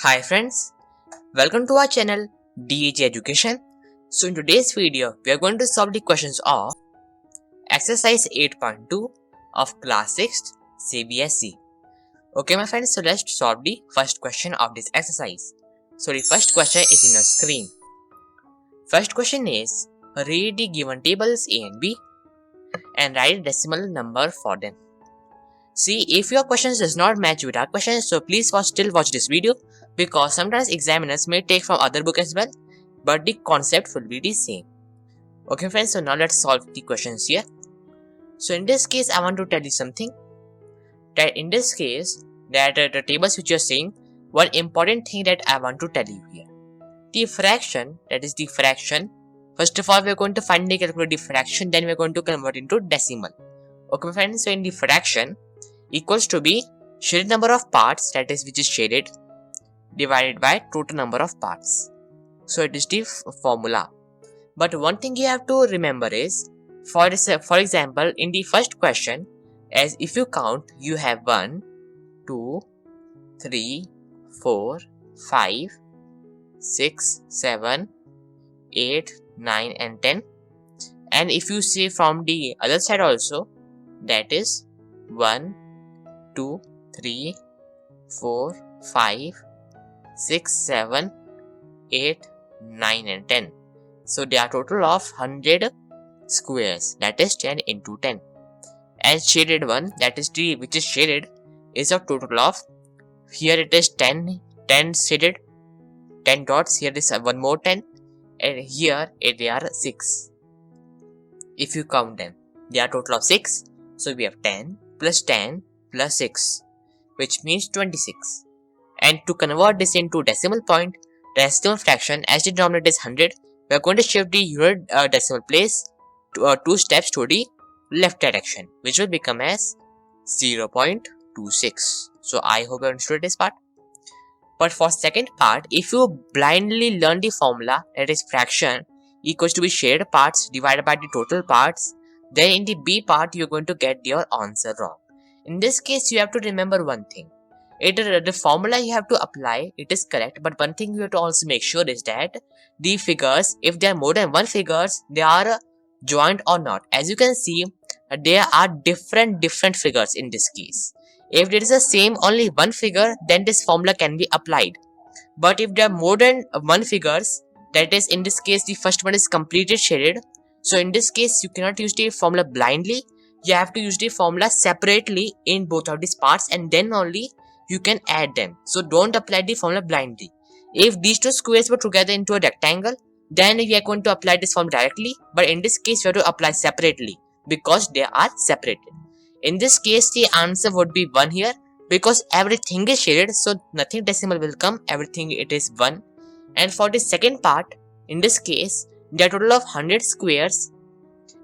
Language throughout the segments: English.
Hi friends, welcome to our channel DEG Education. So in today's video, we are going to solve the questions of exercise 8.2 of class 6 CBSE. Okay my friends, so let's solve the first question of this exercise. So the first question is in the screen. First question is, read the given tables A and B and write a decimal number for them. See, if your questions does not match with our questions, so please still watch this video because sometimes examiners may take from other book as well, but the concept will be the same. Okay friends, so now let's solve the questions here. So in this case, I want to tell you something. That in this case, that the tables which you are saying, one important thing that I want to tell you here. The fraction, that is the fraction. First of all, we are going to finally calculate the fraction, then we are going to convert into decimal. Okay friends, so in the fraction, equals to be shaded number of parts, that is which is shaded, divided by total number of parts. So it is the formula. But one thing you have to remember is, for example, in the first question, as if you count, you have 1, 2, 3, 4, 5, 6, 7, 8, 9 and 10. And if you see from the other side also, that is 1, 2, 3, 4, 5, 6, 7, 8, 9 and 10. So they are total of 100 squares, that is 10 into 10. And shaded one, that is the which is shaded, is a total of, here it is 10 shaded, 10 dots, here is one more 10, and here they are 6. If you count them, they are total of 6. So we have 10 plus 10 plus 6, which means 26. And to convert this into decimal point, decimal fraction, as the denominator is 100, we are going to shift the unit decimal place to 2 steps to the left direction, which will become as 0.26. So I hope you understood this part. But for second part, if you blindly learn the formula, that is fraction equals to be shared parts divided by the total parts, then in the B part you are going to get your answer wrong. In this case, you have to remember one thing. The formula you have to apply, it is correct, but one thing you have to also make sure is that the figures, if there are more than one figures, they are joined or not. As you can see, there are different figures in this case. If there is the same only one figure, then this formula can be applied. But if there are more than one figures, that is in this case the first one is completely shaded. So in this case, you cannot use the formula blindly. You have to use the formula separately in both of these parts, and then only you can add them. So don't apply the formula blindly. If these two squares were together into a rectangle, then we are going to apply this formula directly. But in this case, we have to apply separately because they are separated. In this case, the answer would be 1 here because everything is shaded, so nothing decimal will come, everything it is 1. And for the second part, in this case, there are total of 100 squares,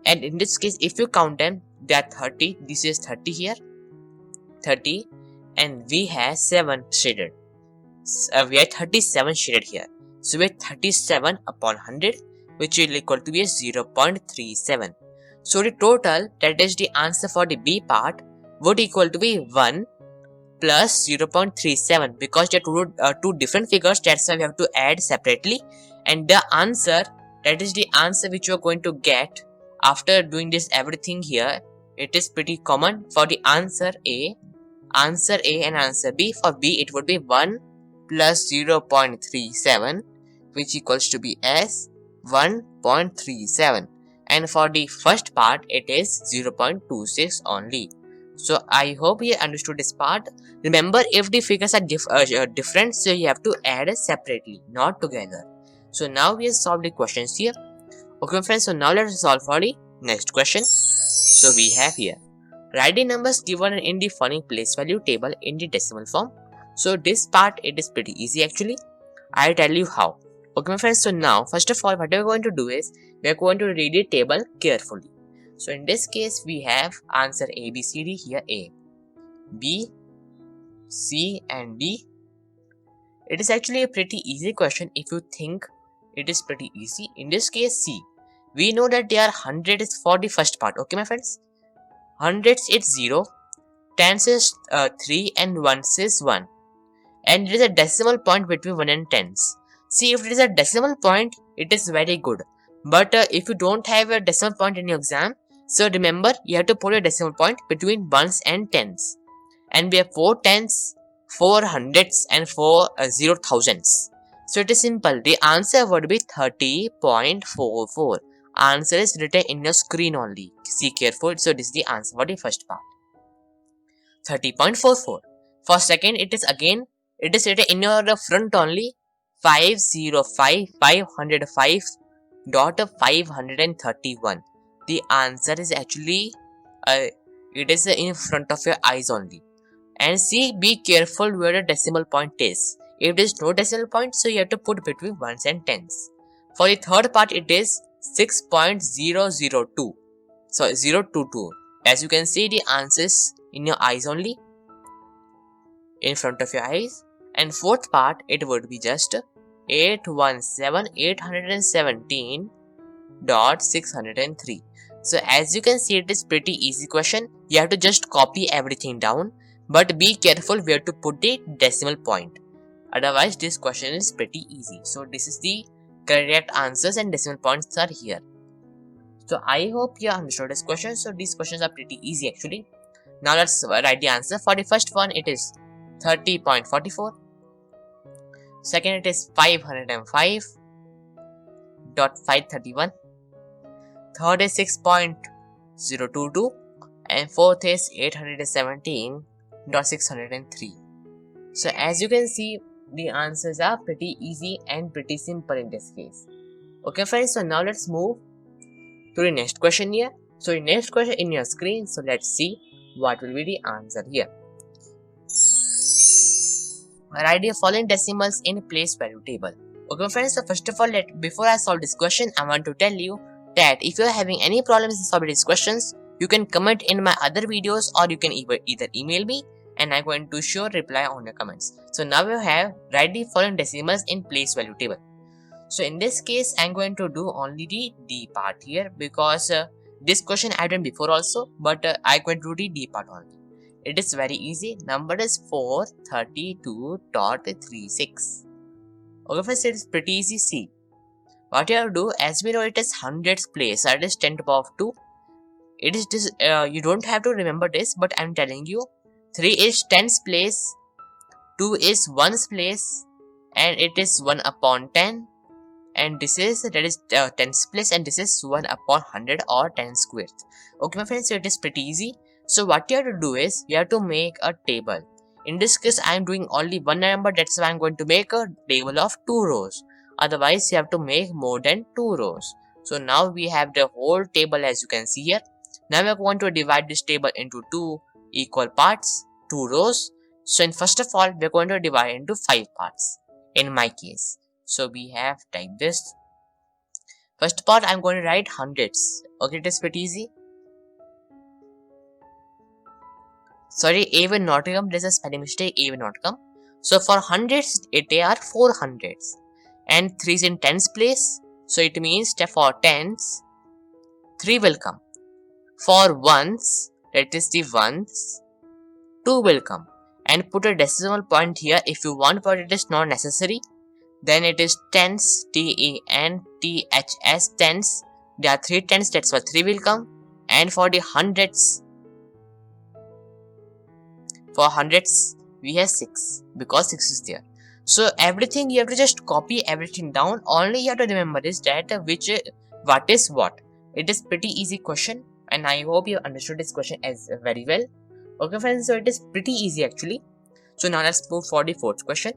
and in this case, if you count them, they are 30. This is 30 here, 30, and we have 7 shaded. We have 37 shaded here. So we have 37 upon 100, which will equal to be 0.37. So the total, that is the answer for the B part, would equal to be 1 plus 0.37 because they are two different figures, that's why we have to add separately. And the answer, that is the answer which you are going to get after doing this everything here, it is pretty common for the answer A and answer B. For B, it would be 1 plus 0.37, which equals to be as 1.37. And for the first part, it is 0.26 only. So I hope you understood this part. Remember, if the figures are different, so you have to add separately, not together. So now we have solved the questions here. Okay friends, so now let's solve for the next question. So we have here, write the numbers given in the following place value table in the decimal form. So this part, it is pretty easy actually. I'll tell you how. Okay my friends, so now first of all, what we're going to do is, we're going to read the table carefully. So in this case, we have answer A, B, C, D. Here A, B, C and D. It is actually a pretty easy question if you think it is pretty easy. In this case, C, we know that there are 100 is for the first part. Okay my friends, hundreds it's 0, tens is 3 and ones is 1. and there is a decimal point between 1 and 10s. See, if it is a decimal point, it is very good. But if you don't have a decimal point in your exam, so remember you have to put a decimal point between 1s and 10s. And we have 4 tens, 4 hundreds and 4 0 thousands. So it is simple. The answer would be 30.44. Answer is written in your screen only. See careful. So this is the answer for the first part. 30.44. For second, it is written in your front only. 505.531. The answer is actually it is in front of your eyes only. And see, be careful where the decimal point is. If there is no decimal point, so you have to put between 1s and 10s. For the third part, it is 6.002. So 022. As you can see, the answers in your eyes only, in front of your eyes. And fourth part, it would be just 817,817.603. So as you can see, it is pretty easy question. You have to just copy everything down, but be careful where to put the decimal point. Otherwise, this question is pretty easy. So this is the correct answers and decimal points are here. So I hope you understood this question. So these questions are pretty easy actually. Now let's write the answer. For the first one, it is 30.44. Second, it is 505.531. Third is 6.022. And fourth is 817.603. So as you can see, the answers are pretty easy and pretty simple in this case. Okay friends, so now let's move to the next question here. So the next question in your screen, so let's see what will be the answer here. Write the following decimals in place value table. Okay friends, so first of all, before I solve this question, I want to tell you that if you are having any problems in solving these questions, you can comment in my other videos or you can either email me and I'm going to sure reply on your comments. So now we have write the following decimals in place value table. So in this case, I'm going to do only the D part here because this question I done before also, but I'm going to do the D part only. It is very easy. Number is 432.36. Okay friends, it is pretty easy. See, what you have to do, as we know it is hundreds place, that is 10 to the power of 2. It is this, you don't have to remember this, but I'm telling you, 3 is 10's place, 2 is 1's place, and it is 1 upon 10, and this is, that is 10's place, and this is 1 upon 100 or 10 squared. Okay my friends, so it is pretty easy. So what you have to do is, you have to make a table. In this case, I am doing only one number, that's why I am going to make a table of 2 rows. Otherwise, you have to make more than 2 rows. So now we have the whole table as you can see here. Now we are going to divide this table into 2 equal parts, 2 rows. So in first of all, we are going to divide into 5 parts in my case. So we have typed this. First part, I am going to write hundreds. Okay, it is pretty easy. Sorry, A will not come. There's a spelling mistake. A will not come. So for hundreds, they are 4 hundreds. And 3 is in tens place. So it means that for tens, 3 will come. For ones, that is the ones, 2 will come. And put a decimal point here if you want, but it is not necessary. Then it is tens, TENTHS, tens. There are 3 tens, that's why 3 will come. And for the hundreds, we have 6 because 6 is there. So everything you have to just copy everything down. Only you have to remember is that what is what. It is pretty easy question, and I hope you understood this question as very well. Okay friends, so it is pretty easy actually. So now let's move for the fourth question.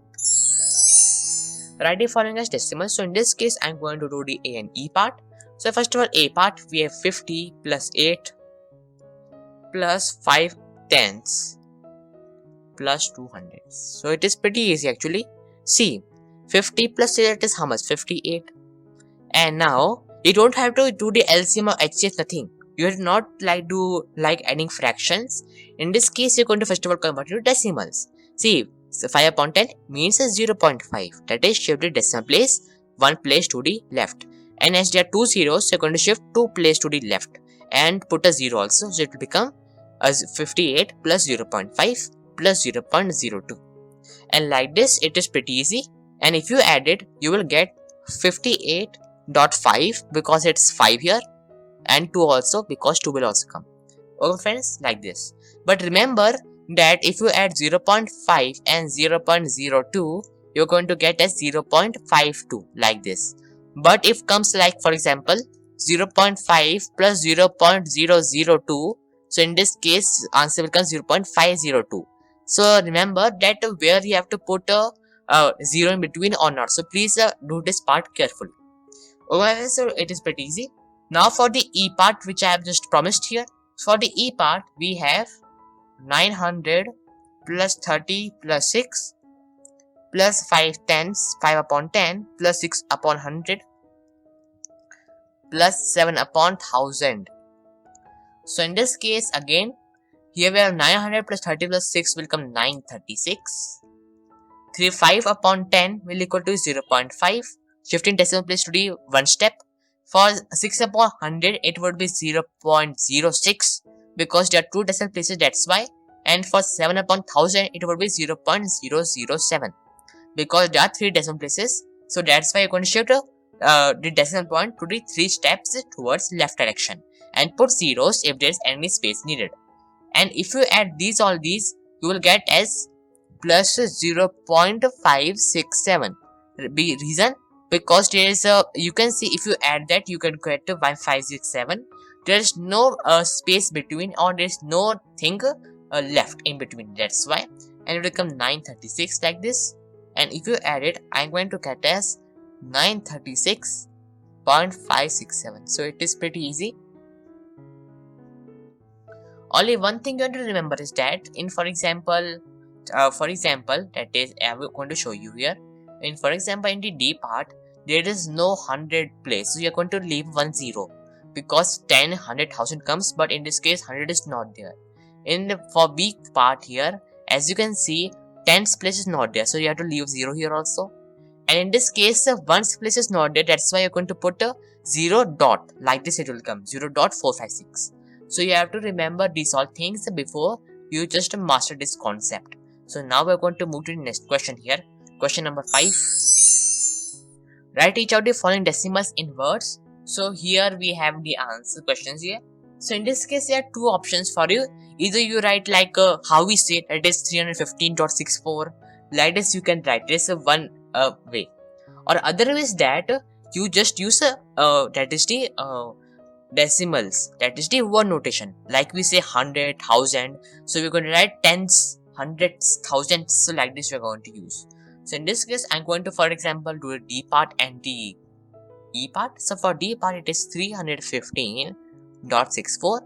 Write the following as decimals. So in this case, I'm going to do the A and E part. So first of all, A part, we have 50 plus 8 plus 5 tenths plus 200. So it is pretty easy actually. See, 50 plus 8 is how much? 58. And now you don't have to do the LCM or HCF, nothing. You are not do adding fractions. In this case, you're going to first of all convert it to decimals. See, so 5 upon 10 means 0.5. That is shift the decimal place 1 place to the left. And as there are 2 zeros, you're going to shift 2 place to the left and put a 0 also. So it will become 58 plus 0.5 plus 0.02. And like this, it is pretty easy. And if you add it, you will get 58.5 because it's 5 here, and 2 also because 2 will also come. Okay friends, like this. But remember that if you add 0.5 and 0.02, you're going to get as 0.52 like this. But if comes like, for example, 0.5 plus 0.002, so in this case answer will come 0.502. So remember that where you have to put a 0 in between or not. So please do this part carefully. Okay, so it is pretty easy. Now for the E part, which I have just promised here. For the E part, we have 900 plus 30 plus 6 plus 5 tenths, 5 upon 10 plus 6 upon 100 plus 7 upon 1000. So in this case, again, here we have 900 plus 30 plus 6 will come 936. 5 upon 10 will equal to 0.5. Shifting decimal place to the one step. For 6 upon 100, it would be 0.06 because there are two decimal places, that's why. And for 7 upon 1000, it would be 0.007 because there are 3 decimal places. So that's why you're going to shift the decimal point to the 3 steps towards left direction and put zeros if there is any space needed. And if you add all these, you will get as plus 0.567. Reason? Because there is a, you can see if you add that, you can get to 567. There is no space between, or there is no thing left in between, that's why. And it will become 936 like this. And if you add it, I'm going to get as 936.567. So it is pretty easy. Only one thing you have to remember is that in for example that is I'm going to show you here. In for example in the D part, there is no 100 place, so you're going to leave 1 0 because 10 100,000 comes, but in this case 100 is not there. For B part here, as you can see, 10's place is not there, so you have to leave 0 here also. And in this case, 1's place is not there, that's why you're going to put a 0 dot like this. It will come 0.456. So you have to remember these all things before you just master this concept. So now we're going to move to the next question here. Question number 5. Write each of the following decimals in words. So here we have the answer questions here. So in this case, there are two options for you. Either you write like how we say it is 315.64. Like this you can write this one way. Or other way is that you just use that is the decimals, that is the word notation, like we say 100, 1000, so we're going to write tens, hundreds, thousands, so like this we're going to use. So in this case, I'm going to, for example, do a D part and the E part. So for D part, it is 315.64.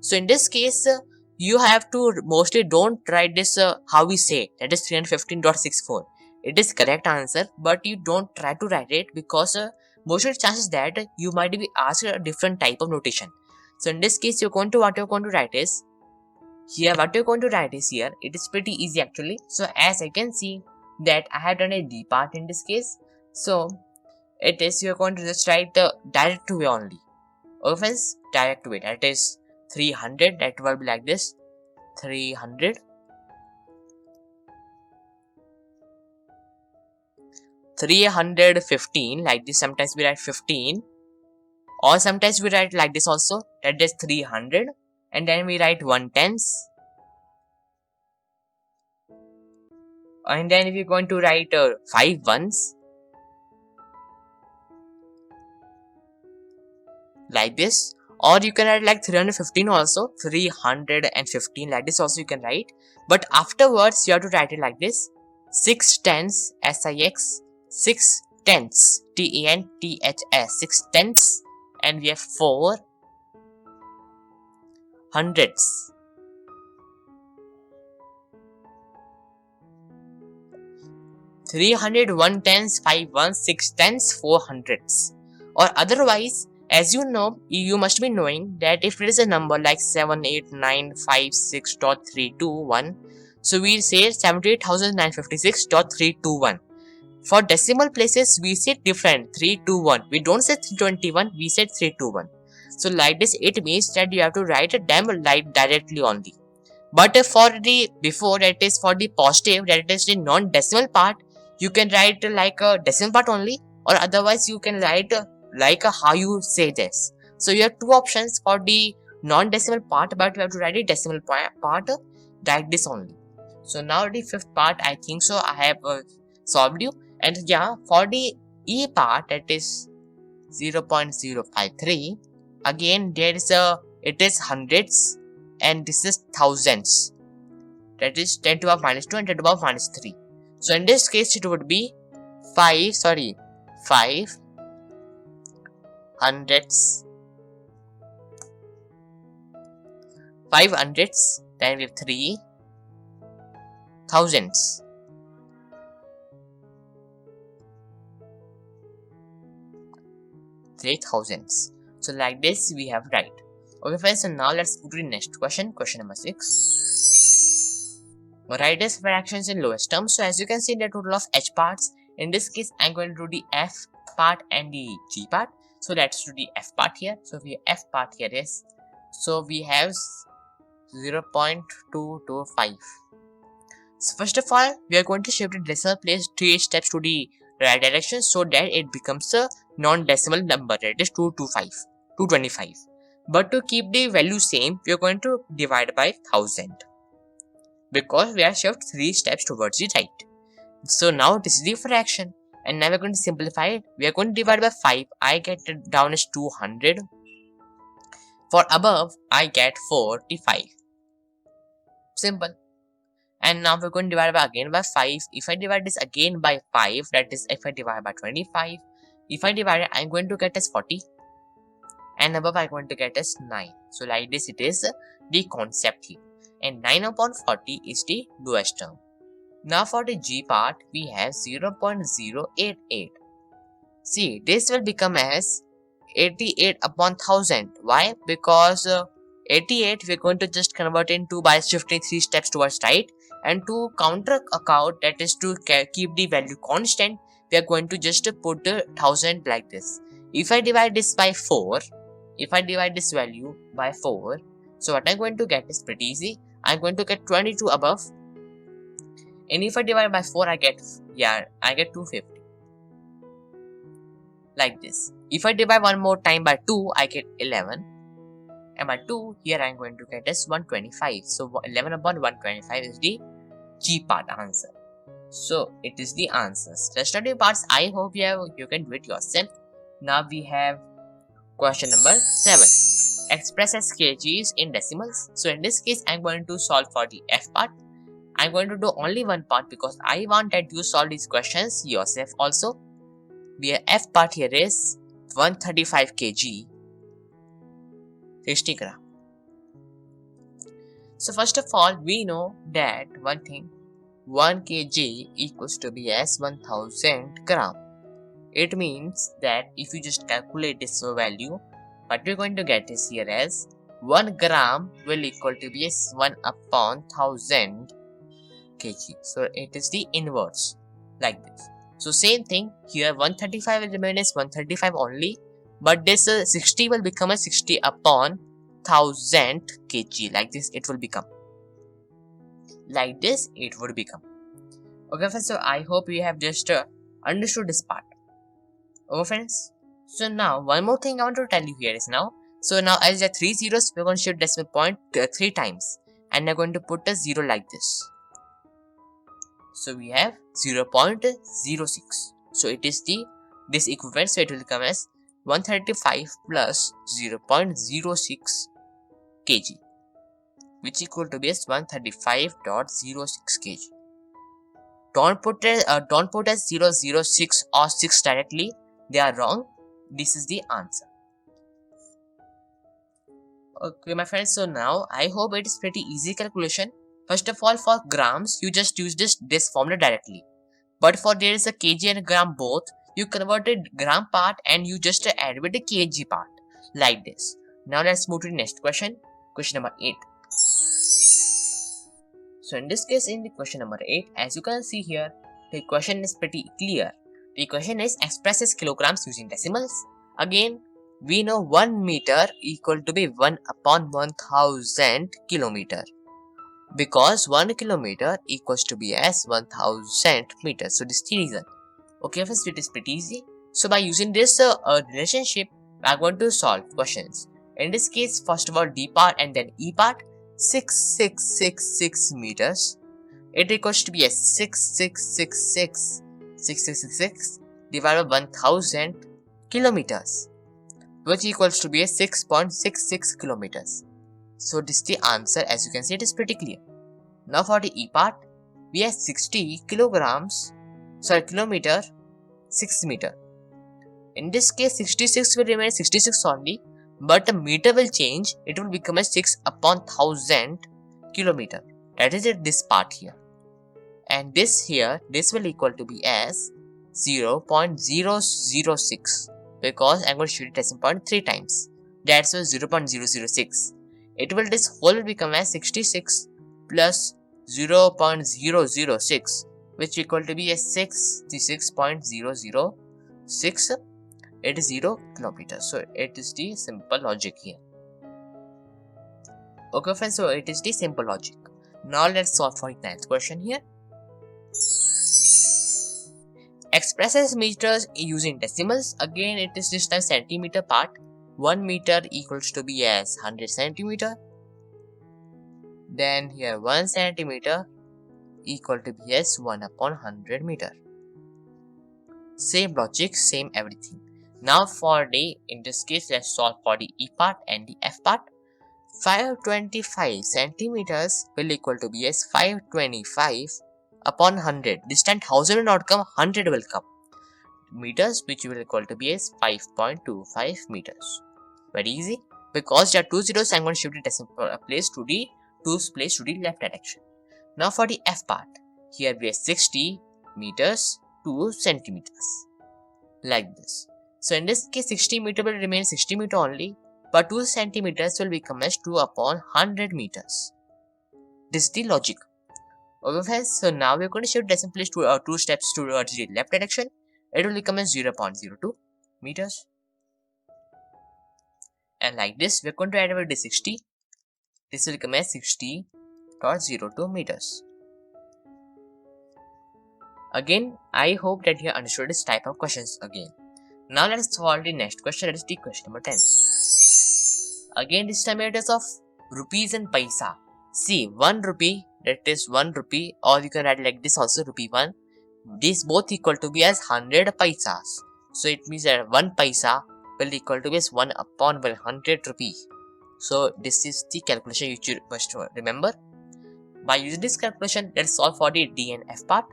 So in this case, you have to mostly don't write this how we say it, that is 315.64. It is correct answer, but you don't try to write it because most of the chances that you might be asked a different type of notation. So in this case, what you're going to write is here. It is pretty easy actually. So as I can see that I have done a D part in this case. So it is, you're going to just write the direct way only. Okay friends, direct way, that is 300, that will be like this, 300. 315 like this. Sometimes we write 15, or sometimes we write like this also, that is 300, and then we write 1/10, and then if you're going to write 5 ones like this, or you can write like 315 also, 315 like this also you can write, but afterwards you have to write it like this, 6 tenths, 6 tenths, TENTHS, 6 tenths, and we have 4 hundredths. 300, 1/10, 5 ones, 6 tenths, 4 hundredths. Or otherwise, as you know, you must be knowing that if it is a number like 78956.321, so we say 78,956.321. For decimal places, we say different, 321. We don't say 321, we said 321. So like this, it means that you have to write them like directly only. But for the before, that is for the positive, that is the non-decimal part, you can write like a decimal part only, or otherwise you can write like how you say this. So you have two options for the non-decimal part, but you have to write the decimal part like this only. So now the fifth part, I think so I have solved you. And yeah, for the E part, that is 0.053, again there is it is hundreds and this is thousands, that is 10 to the power -2 and 10 to the power -3. So in this case it would be 5 hundredths, 5 hundredths, then we have 3 thousands. So like this we have right. Okay friends, so now let's move to the next question. Question number 6. Write these fractions in lowest terms. So as you can see, the total of H parts. In this case, I'm going to do the F part and the G part. So let's do the F part here. So we F part here is, so we have 0.225. So first of all, we are going to shift the decimal place 3 steps to the right direction so that it becomes a non-decimal number, that is 225. But to keep the value same, we are going to divide by 1000 because we are shift 3 steps towards the right. So now this is the fraction, and now we are going to simplify it. We are going to divide by 5. I get it down as 200. For above, I get 45. Simple. And now we're going to divide by again by 5. If I divide this again by 5, that is if I divide by 25, if I divide it, I'm going to get as 40. And above I'm going to get as 9. So like this it is the concept here. And 9 upon 40 is the lowest term. Now for the G part, we have 0.088. See, this will become as 88 upon 1000. Why? Because 88 we're going to just convert into by shifting 3 steps towards right. And to counter account, that is to keep the value constant, we are going to just put the 1000 like this. If I divide this by 4, if I divide this value by 4, so what I'm going to get is pretty easy. I'm going to get 22 above. And if I divide by 4, I get 250. Like this. If I divide one more time by 2, I get 11. And by 2, here I'm going to get as 125. So 11 upon 125 is the G part answer. So it is the answers. Rest of the parts, I hope you can do it yourself. Now we have question number 7. Express as kgs in decimals. So in this case, I'm going to solve for the F part. I'm going to do only one part because I want that you solve these questions yourself also. The F part here is 135 kg, 60 gram. So first of all, we know that one thing, 1 kg equals to be as 1000 gram. It means that if you just calculate this value, what we're going to get is here as 1 gram will equal to be as 1 upon 1000 kg. So it is the inverse like this. So same thing here, 135 will remain as 135 only, but this 60 will become a 60 upon 1000 kg. Like this it will become. Like this it would become. Okay friends, so I hope you have just understood this part. Okay friends, so now one more thing I want to tell you here is now. So now as there are 3 zeros, we're going to shift decimal point 3 times, and we're going to put a 0 like this. So we have 0.06. So it is this equivalent, so it will come as 135 plus 0.06 kg, which equal to be as 135.06 kg. Don't put as 006 or 6 directly. They are wrong. This is the answer. Okay, my friends. So now I hope it is pretty easy calculation. First of all, for grams, you just use this formula directly. But for there is a kg and gram both, you converted gram part and you just add with the kg part like this. Now let's move to the next question. Question number 8. So in this case, in the question number 8, as you can see here, the question is pretty clear. The question is express as kilograms using decimals. Again, we know 1 meter equal to be 1 upon 1000 kilometer. Because 1 kilometer equals to be as 1000 meters. So this is the reason. Okay, friends, it is pretty easy. So by using this relationship, we are going to solve questions. In this case, first of all, D part and then E part, 6666 meters. It equals to be as 6666 divided by 1000 kilometers, which equals to be a 6.66 kilometers. So this is the answer. As you can see, it is pretty clear. Now for the E part, we have 60 kilometer, 6 meter. In this case, 66 will remain 66 only, but the meter will change. It will become a 6 upon 1000 kilometer. That is it, this part here. And this here, this will equal to be as 0.006, because I'm going to shoot it as 0.3 times. That's why 0.006. It will, this whole will become as 66 plus 0.006, which equal to be a 66.006. It is 0 kilometers. So it is the simple logic here. Okay friends, so it is the simple logic. Now let's solve for the 9th question here. Expresses meters using decimals. Again, it is this time centimeter part. 1 meter equals to be as 100 centimeter. Then here 1 centimeter equal to be as 1 upon 100 meter. Same logic, same everything. Now for the, in this case, let's solve for the E part and the F part. 525 centimeters will equal to be as 525 upon 100. This time 1000 will not come, 100 will come. Meters, which will equal to be as 5.25 meters. Very easy. Because there are 2 zeros, I'm going to shift the decimal place to the 2's place to the left direction. Now for the F part, here we have 60 meters 2 centimeters. Like this. So in this case, 60 meter will remain 60 meter only, but 2 centimeters will become as 2 upon 100 meters. This is the logic. Okay friends, so now we are going to shift decimal place to 2 steps towards the left direction. It will become as 0.02 meters. And like this, we are going to add over the 60. This will become as 60.02 meters. Again, I hope that you have understood this type of questions again. Now let's solve the next question, that is the question number 10. Again, this time it is of rupees and paisa. See, 1 rupee, that is 1 rupee, or you can write like this also, rupee 1. These both equal to be as 100 paisas. So it means that 1 paisa will equal to be as 1 upon 100 rupee. So this is the calculation you must remember. By using this calculation, let's solve for the D and F part.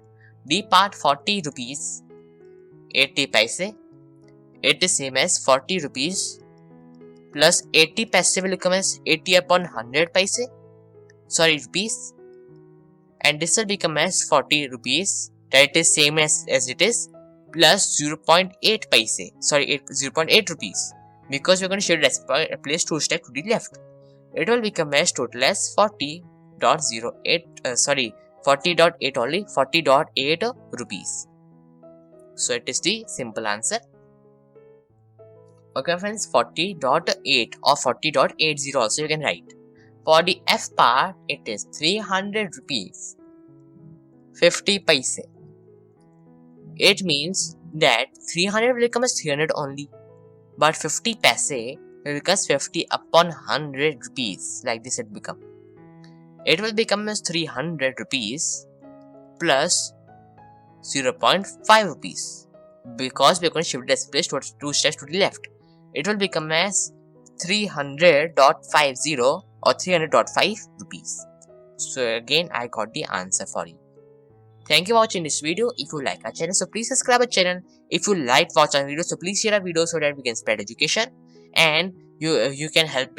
D part 40 rupees 80 paise. It is same as 40 rupees plus 80 paise will become as 80 upon 100 paise. Sorry, rupees. And this will become as 40 rupees. That is same as it is plus 0.8 paise. Sorry, 0.8 rupees. Because we're going to shift the place 2 steps to the left. It will become as total as 40.08 40.8 only, 40.8 rupees. So it is the simple answer. Okay friends, 40.8 or 40.80 also you can write. For the F part, it is 300 rupees 50 paise. It means that 300 will become as 300 only, but 50 paise will become 50 upon 100 rupees. Like this it become. It will become as 300 rupees plus 0.5 rupees. Because we are going to shift this place towards 2 steps to the left. It will become as 300.50 or 300.5 rupees. So again, I got the answer for you. Thank you for watching this video. If you like our channel, so please subscribe our channel. If you like watch our videos, so please share our videos so that we can spread education. And you can help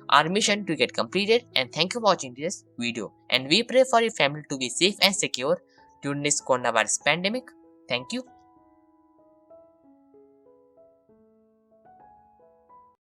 our mission to get completed. And thank you for watching this video. And we pray for your family to be safe and secure during this coronavirus pandemic. Thank you.